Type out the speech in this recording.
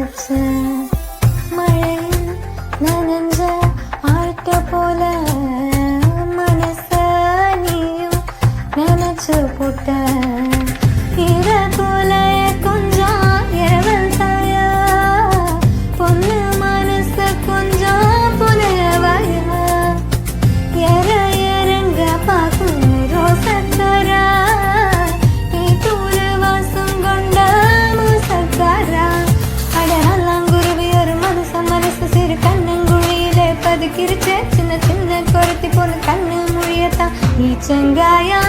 வச்ச மழையில் நனைஞ்ச ஆழ்த்த போல மனச நீயும் நினைச்சு போட்ட இர போல கொஞ்சம் இரவல் தாயா பொண்ணு மனச கொஞ்சம் புலவாயா எர இறங்க பார்க்கும் ரோசக்காரா நீ தூள் வாசம் கொண்ட மூசக்காரா அடலாம் குருவி ஒரு மனசு சிறு கண்ணங்குழியிலே பதுக்கிருச்ச சின்ன சின்ன கொருத்தி போன கண்ணு மொழியத்தான் நீ செங்காயா